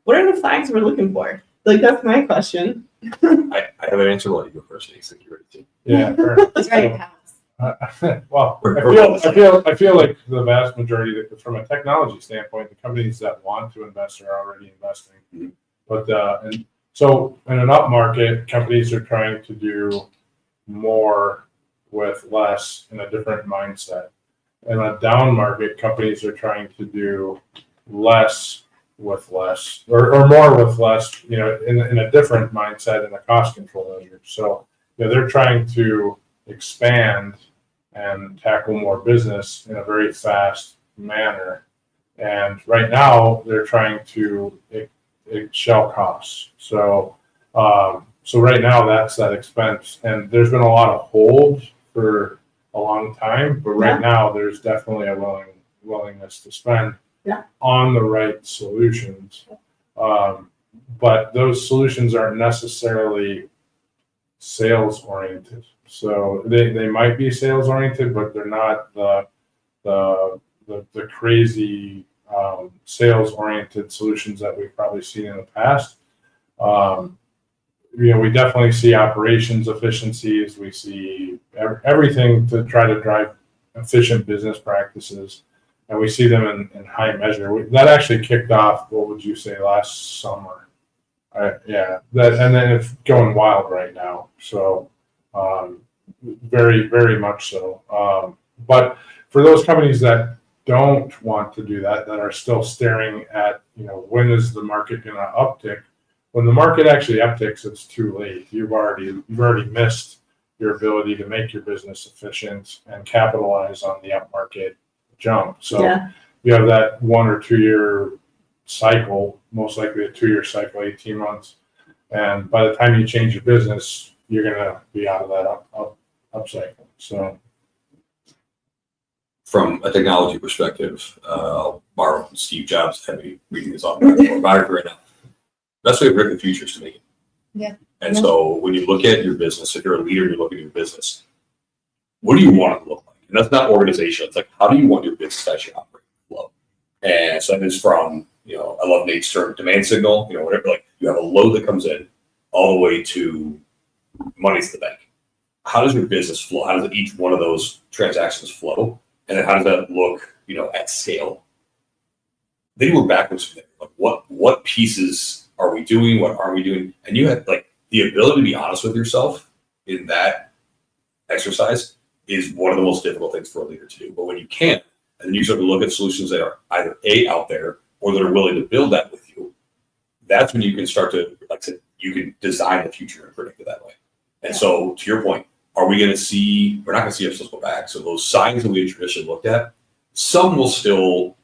are the flags we're looking for? Like, that's my question. I have an answer. I'll let you go first. I think you're ready to. Yeah. He's ready to pass. Well, I feel like the vast majority, from a technology standpoint, the companies that want to invest are already investing. But and so in an up market, companies are trying to do more with less in a different mindset. In a down market, companies are trying to do less with less, or more with less, in a different mindset and a cost control measure. So they're trying to expand and tackle more business in a very fast manner. And right now they're trying to shell costs. So right now that's that expense, and there's been a lot of hold for a long time, but right now there's definitely a willingness to spend on the right solutions. But those solutions aren't necessarily sales oriented. So they might be sales oriented, but they're not the the crazy sales oriented solutions that we've probably seen in the past. We definitely see operations efficiencies. We see everything to try to drive efficient business practices, and we see them in high measure. That actually kicked off, what would you say, last summer? And then it's going wild right now. So very, very much so. But for those companies that don't want to do that, that are still staring at, when is the market going to uptick? When the market actually upticks, it's too late. You've already missed your ability to make your business efficient and capitalize on the upmarket jump. So you have that 1 or 2 year cycle, most likely a 2 year cycle, 18 months. And by the time you change your business, you're going to be out of that up cycle. So from a technology perspective, I'll borrow from Steve Jobs, heavy reading his autobiography right now. Best way to predict the future is to make it. Yeah. And so when you look at your business, if you're a leader, you look at your business, what do you want it to look like? And that's not organization. It's like, how do you want your business to actually operate and flow? And so it's from, I love Nate's term, demand signal, whatever, like you have a load that comes in all the way to money to the bank. How does your business flow? How does each one of those transactions flow? And then how does that look, at scale? Then you work backwards from there. Like what pieces are we doing? What aren't we doing? And you have the ability to be honest with yourself in that exercise is one of the most difficult things for a leader to do. But when you can, and then you start to look at solutions that are either out there or that are willing to build that with you, that's when you can start to, like I said, you can design the future and predict it that way. And so to your point, are we going to see, we're not going to see ourselves go back. So those signs that we had traditionally looked at, some will still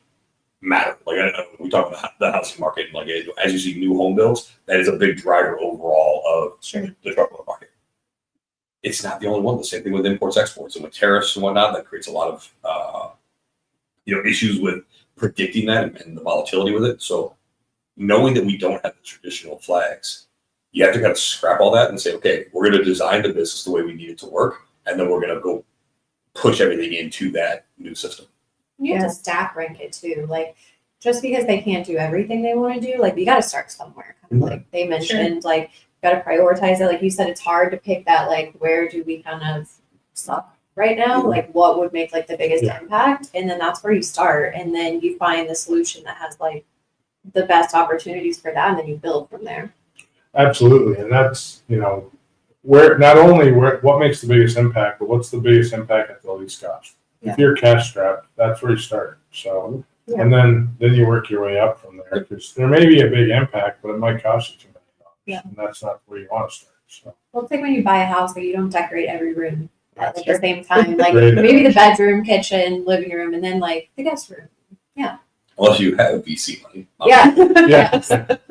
matter. Like we talk about the housing market, like as you see new home builds, that is a big driver overall of the truckload market. It's not the only one. The same thing with imports, exports, and with tariffs and whatnot. That creates a lot of issues with predicting that and the volatility with it. So knowing that we don't have the traditional flags, you have to kind of scrap all that and say, okay, we're going to design the business the way we need it to work, and then we're going to go push everything into that new system. You have to stack rank it too. Like, just because they can't do everything they want to do, like, you got to start somewhere. Kind of like they mentioned, like, you got to prioritize it. Like you said, it's hard to pick that, like, where do we kind of suck right now? Like, what would make, like, the biggest impact? And then that's where you start. And then you find the solution that has, like, the best opportunities for that. And then you build from there. Absolutely. And that's, where not only what makes the biggest impact, but what's the biggest impact at the least cost. If you're cash strapped, that's where you start. So, and then you work your way up from there, because there may be a big impact, but it might cost you $2 million. Yeah. And that's not where you want to start. So, Well, it's like when you buy a house, like, you don't decorate every room at the same time. Like, Great. maybe the bedroom, kitchen, living room, and then, like, the guest room. Unless you have VC money. yeah.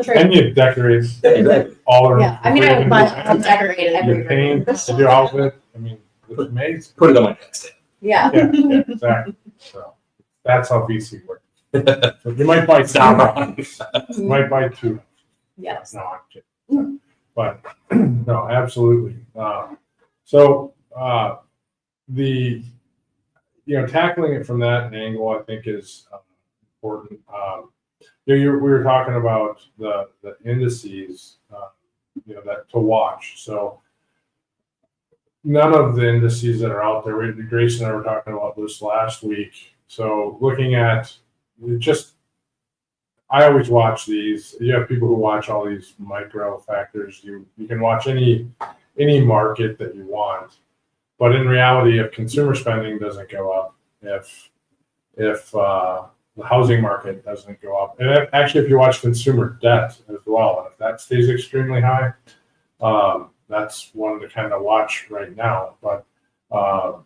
True. And you decorate Exactly. all around. Yeah, I mean, I would love to decorate every You paint, room. you do all of it. I mean, it's amazing. Put it on my nightstand. Yeah. Yeah, exactly. So that's how VC works. So you might buy you might buy two. Yes. No, I'm kidding. But no, absolutely. So tackling it from that angle, I think, is important. We were talking about the indices, that to watch. So none of the indices that are out there, Grace and I were talking about this last week. So looking at I always watch these. You have people who watch all these micro factors. You can watch any market that you want. But in reality, if consumer spending doesn't go up, if the housing market doesn't go up, and actually if you watch consumer debt as well, and if that stays extremely high, that's one to kind of watch right now. But all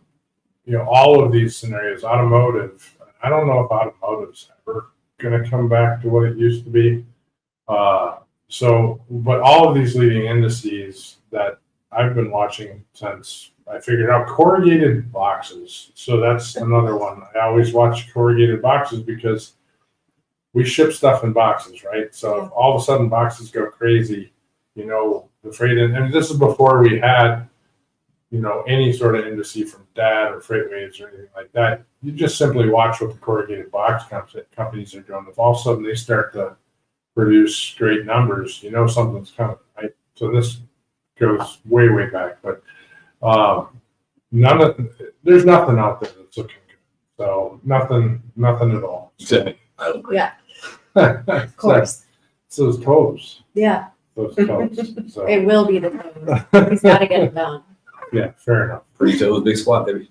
of these scenarios, automotive, I don't know if automotive's ever going to come back to what it used to be. But all of these leading indices that I've been watching since I figured out corrugated boxes. So that's another one. I always watch corrugated boxes because we ship stuff in boxes, right? So if all of a sudden boxes go crazy, the freight, and this is before we had any sort of indice from DAT or freight waves or anything like that. You just simply watch what the corrugated box companies are doing. If all of a sudden they start to produce great numbers, something's coming, right? So this goes way, way back, but there's nothing out there that's looking good. So nothing at all. Except me. I look great. Yeah, Of of course. It's those toes. Yeah, Those toes. So it will be the code. He's got to get it done. yeah, fair enough. Pretty toes, big squat, baby.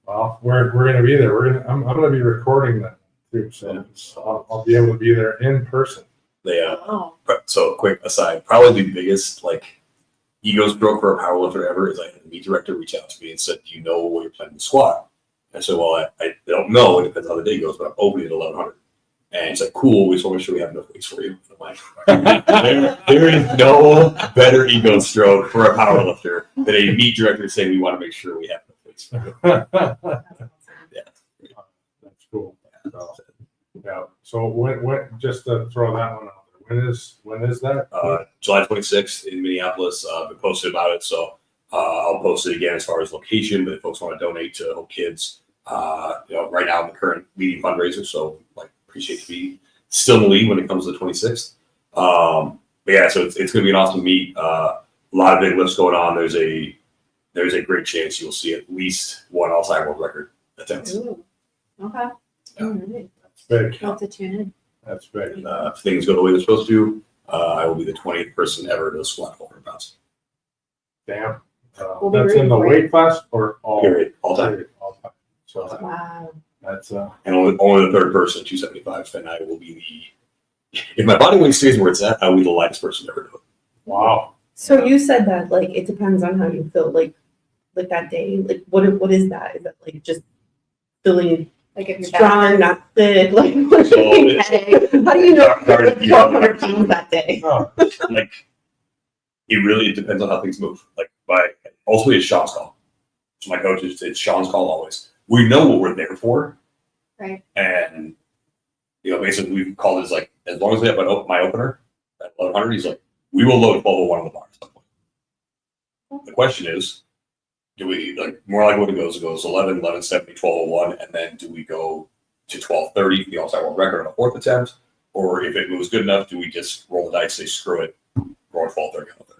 Well, we're gonna be there. I'm gonna be recording that too, so I'll be able to be there in person. They Oh, so quick aside, probably the biggest egos broke for a powerlifter ever is I had the meet director reach out to me and said, "Do you know what you're planning to squat?" I said, "Well, I don't know. It depends on how the day goes, but I'm opening at 1100." And he's like, "Cool. We just want to make sure we have enough weights for you." I'm like, there is no better ego stroke for a powerlifter than a meet director saying, "We want to make sure we have enough weights for you." That's cool. So, yeah. So when just to throw that one out there, when is that? July 26th in Minneapolis. Been posted about it, so I'll post it again as far as location. But if folks want to donate to help kids, right now I'm the current leading fundraiser, so appreciate to be still in the lead when it comes to the 26th. But yeah, so it's going to be an awesome meet. A lot of big lifts going on. There's a great chance you'll see at least one all-time world record attempt. ooh, okay. Yeah. All right. That's big. I'll have to tune in. That's big. And if things go the way they're supposed to, I will be the 20th person ever to squat 400 pounds. Damn. We'll be That's in the rooting for weight class or all? Period. All time. Period, all time. So Wow. that's And only the third person, 275, and I will be if my body weight stays where it's at, I will be the lightest person to ever do it. wow. So you said that it depends on how you feel like that day. What is that? Is that just feeling Like if you're strong, not thick? How do you know Hard to- 1,200 pounds that day? Oh, It really depends on how things move. Ultimately it's Sean's call. So my coach it's Sean's call always. We know what we're there for. Right. And basically we've called it as long as we have my opener at 1100, he's like, we will load 1201 on the bar at some point. The question is, do we more like when it goes 11, 1170, 1201, and then do we go to 1230 for the all-time world record on a fourth attempt? Or if it moves good enough, do we just roll the dice, say screw it, roll 1230 on the third?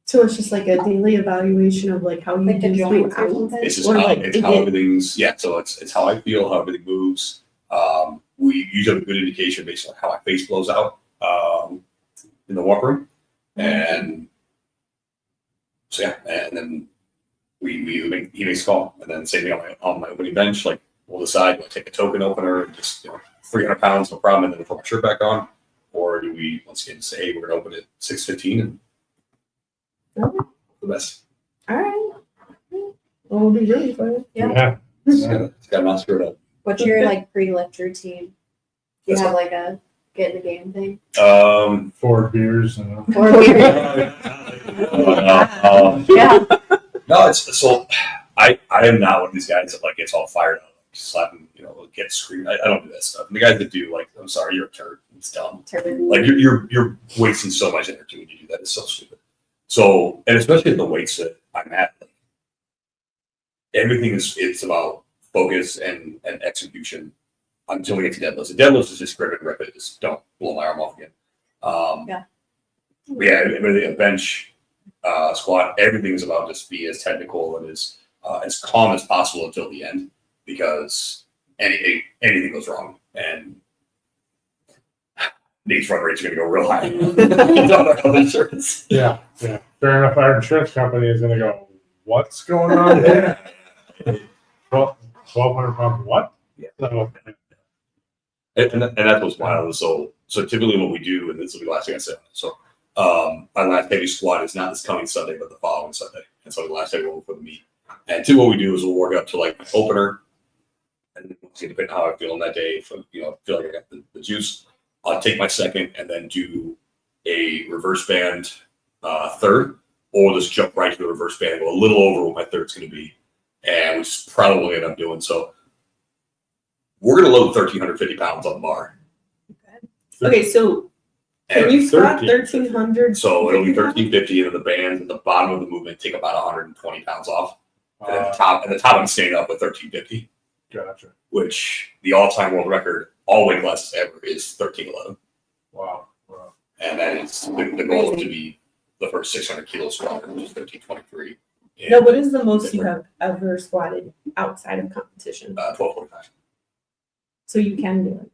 So it's just a daily evaluation of how you Like the do joints or throughout. something? It's just Or, how, like, it's is how it- everything's so it's how I feel, how everything moves. We usually have a good indication based on how my face blows out in the walk room, and so yeah, and then he makes a call, and then same thing on my opening bench. We'll decide, do I take a token opener and just 300 pounds, no problem, and then put my shirt back on, or do we once again say, hey, we're gonna open it 615 and Okay. the best. All right. Well, we'll be rooting for it. Yeah. It's got to not screw it up. What's your pre-lift routine? Do you That's have a get in the game thing? 4 beers and Or beer? Yeah. No, it's so I am not one of these guys that gets all fired up, slapping, get screamed. I don't do that stuff. And the guys that do, I'm sorry, you're a turd. It's dumb. Turbine. You're wasting so much energy when you do that. It's so stupid. So, and especially at the weights that I'm at, everything it's about focus and execution until we get to deadlifts. The deadlifts is just grip and rip it. Just don't blow my arm off again. But yeah, everything, a bench, squat, everything is about just be as technical and as calm as possible until the end, because anything goes wrong and these front rates are going to go real high. It's on our health insurance. yeah. Fair enough. Our insurance company is going to go, what's going on here? 1,200 pounds. What? Yeah. So, And that's what's wild. So typically what we do, and this will be the last thing I say. So my last heavy squat is not this coming Sunday, but the following Sunday. And so the last day we'll for the meet. And two, what we do is we'll work up to my opener, and then depending on how I'm feeling that day, if feel like I got the juice, I'll take my second and then do a reverse band third, or just jump right to the reverse band, go a little over what my third's going to be, and which is probably what I end up doing. So we're going to load 1,350 pounds on the bar. Okay, so Can you squat 13. 1,300? So it'll be 1350, and then the bands at the bottom of the movement take about 120 pounds off. And at the top, I'm staying up with 1350. Gotcha. Which the all-time world record, all weight classes ever, is 1311. Wow. And that is the goal is to be the first 600 kilo squatter, which is 1323. No, what is the most you have ever squatted outside of competition? 1245. So you can do it.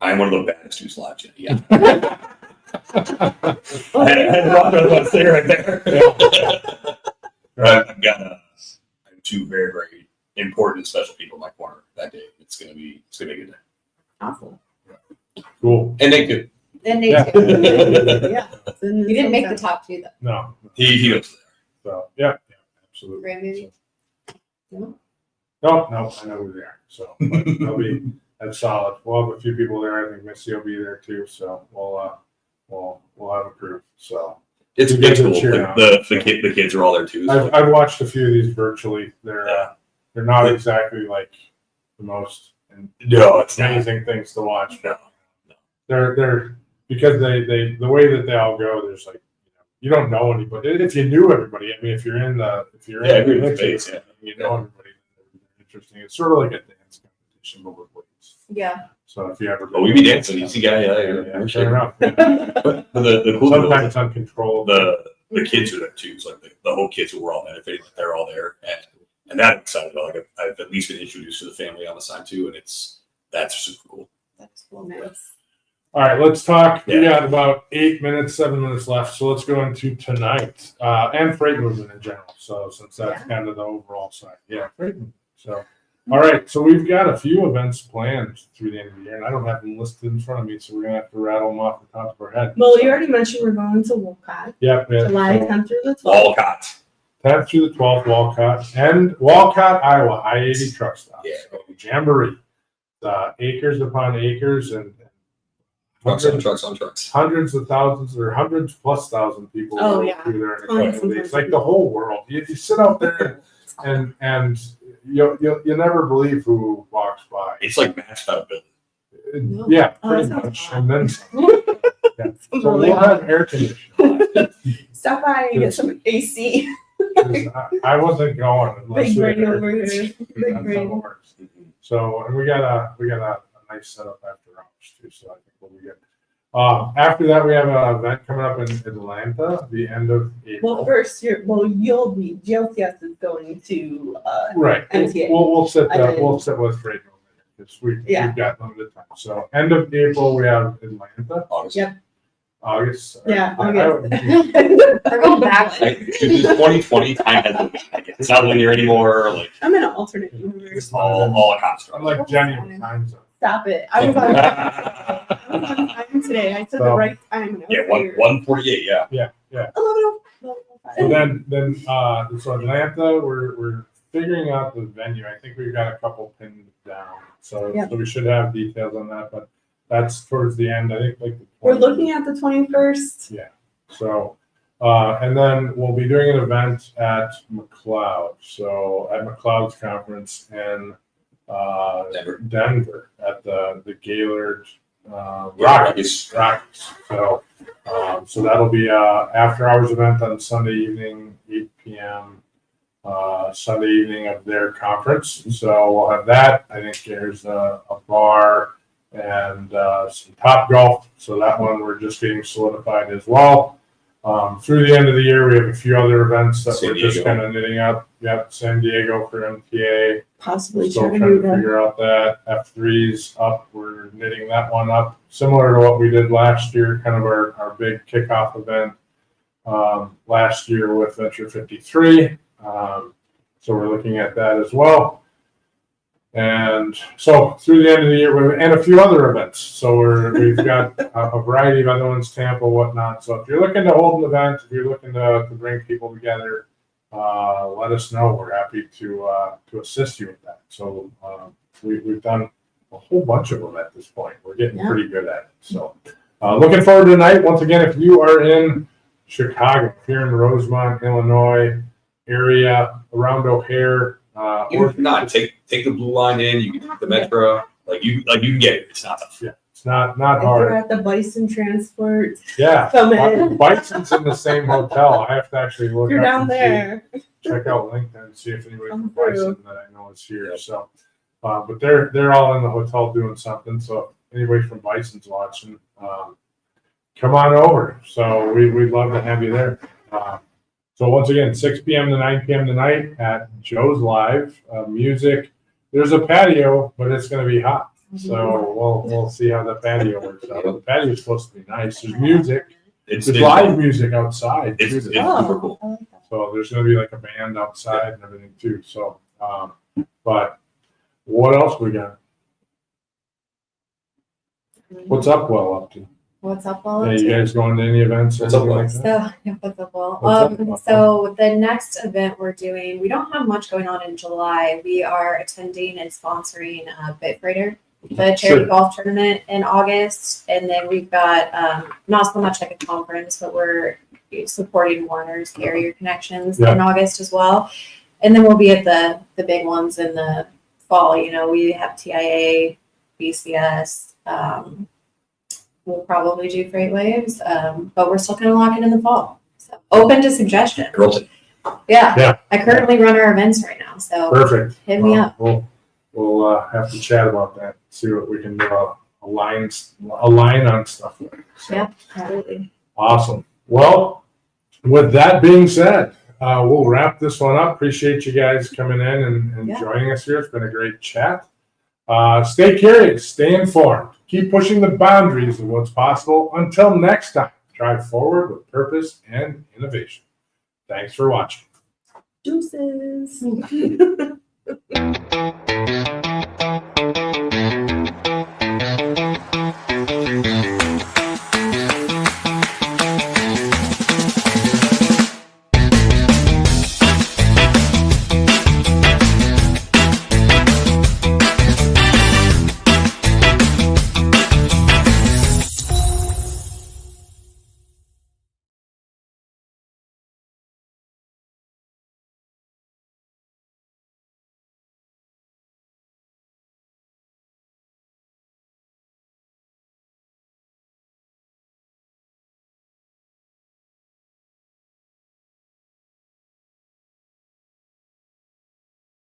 I'm one of the baddest who's live, Jennie. Yeah. I had Rob about to say right there. I've got two very, very important, special people in my corner that day. It's gonna be a good day. Awesome. Cool. And they could. Then they Yeah. do. Yeah. You didn't make the top two though. No. He goes there. So yeah, absolutely. Great movie. No, I know who they are. So that's solid. We'll have a few people there. I think Missy will be there too. So we'll have a crew. So It's You get to cool. cheer Like, on. the kids are all there too. So. I've watched a few of these virtually. They're not exactly like the most No, it's not. amazing things to watch. No. They're because they the way that they all go. There's like you don't know anybody. If you knew everybody, I mean, if you're in the everybody's mix, face, you know everybody. Interesting. It's sort of like a dance competition, but with weights. Yeah. So if you ever, Oh, we be dancing. You see, guy, yeah, fair enough. But the cool thing Sometimes is it's uncontrollable. the kids are there too. So like the whole kids who were all benefiting, like they're all there, and that I'm excited about. Like I've at least been introduced to the family on the side too, and that's super cool. That's cool. Nice. All right, let's talk. We Yeah. got about 7 minutes left. So let's go into tonight and freight movement in general. So since that's kind of the overall side. Yeah, freight movement. So, all right. So we've got a few events planned through the end of the year, and I don't have them listed in front of me, so we're going to have to rattle them off the top of our head. Well, So, you already mentioned we're going to Wolcott, yeah. July So 10th through the 12th. Walcott. 10th through the 12th, Walcott, Iowa, I-80 truck stop. Yeah. So, Jamboree. Acres upon acres and Trucks on trucks on trucks. hundreds of thousands or hundreds plus thousand people Oh, go yeah. through there in a Tons couple and of days. tons Like of the whole world. You sit out there and you'll never believe who walks by. It's like matched out building. No. Yeah, Oh, pretty that sounds much. fun. And then some. Yeah. So Really we'll have air conditioning. Stop by and get some AC. I wasn't going unless Big we had brain air over here. conditioning. Big That's how it brain. works. So and we got a nice setup after hours too. So I think we'll be good. After that, we have an event coming up in Atlanta, the end of April. Well, first, you'll be, GLCS is going to, Right. MTA. We'll sit And then- we'll sit with freight movement because we've Yeah. got limited time. So end of April we have Atlanta. August. Yep. August. Yeah, I August. We're going back. Like, dude, this 2020 time has been like, it's not linear anymore. Like I'm in an alternate universe. it's all a construct. I'm like Jennie with time zone. Stop it. I was on time today. I said the So- right time. And I Yeah, was 148. Yeah. here. So then so Atlanta we're figuring out the venue. I think we've got a couple pinned down. So we should have details on that, but that's towards the end. I think like the We're 20th. looking at the 21st. So, and then we'll be doing an event at McLeod. So at McLeod's conference in Denver at the Gaylord Rockies. So, so that'll be a after hours event on Sunday evening, 8 p.m. Sunday evening of their conference. So we'll have that. I think there's a bar and some Top Golf. So that one we're just getting solidified as well. Through the end of the year, we have a few other events that San we're just Diego. kind of knitting up. Yep, San Diego for MTA. Possibly Still trying to Chattanooga. figure out that. F3's up. We're knitting that one up. Similar to what we did last year, kind of our big kickoff event last year with Venture 53. So we're looking at that as well. And so through the end of the year, and a few other events. So we've got a variety of other ones, Tampa, whatnot. So if you're looking to hold an event, if you're looking to bring people together, let us know. We're happy to assist you with that. So we've done a whole bunch of them at this point. We're getting pretty good at it. So looking forward to tonight. Once again, if you are in Chicago, if you're in Rosemont, Illinois area, around O'Hare, Or not take the blue line in. You can take the Metro. Like you can get it. It's not tough. Yeah. It's not If you're hard. at the Bison Transport, Yeah. come in. Bison's in the same hotel. I have to actually look You're up down and see. there. Check out LinkedIn and see if anybody from Come through. Bison that I know is here. So, but they're all in the hotel doing something. So if anybody from Bison's watching, come on over. So we'd love to have you there. So once again, 6 p.m. to 9 p.m. tonight at Joe's Live. Music. There's a patio, but it's going to be hot. So we'll see how the patio works out. The patio is supposed to be nice. There's music. It's There's live music outside. It's too. super cool. I like that. So there's going to be like a band outside and everything too. So, but what else we got? What's Upwell up to? What's up, all? Yeah, you guys going to any events? or What's anything Upwell? like that? So, yeah, what's up, Will? What's up? So the next event we're doing, we don't have much going on in July. We are attending and sponsoring Bit Freighter, the charity Sure. golf tournament in August, and then we've got not so much like a conference, but we're supporting Warner's Carrier Connections Yeah. in August as well, and then we'll be at the big ones in the fall. You know, we have TIA, BCS. We'll probably do Freight Waves, but we're still kind of locking in the fall. So open to suggestion. Girls, Yeah. Yeah. I currently run our events right now, so Perfect. hit me up. We'll have to chat about that. See what we can do. Align on stuff. So, Yeah. Absolutely. Awesome. Well, with that being said, we'll wrap this one up. Appreciate you guys coming in and Yeah. joining us here. It's been a great chat. Stay curious, stay informed, keep pushing the boundaries of what's possible. Until next time, drive forward with purpose and innovation. Thanks for watching. Deuces.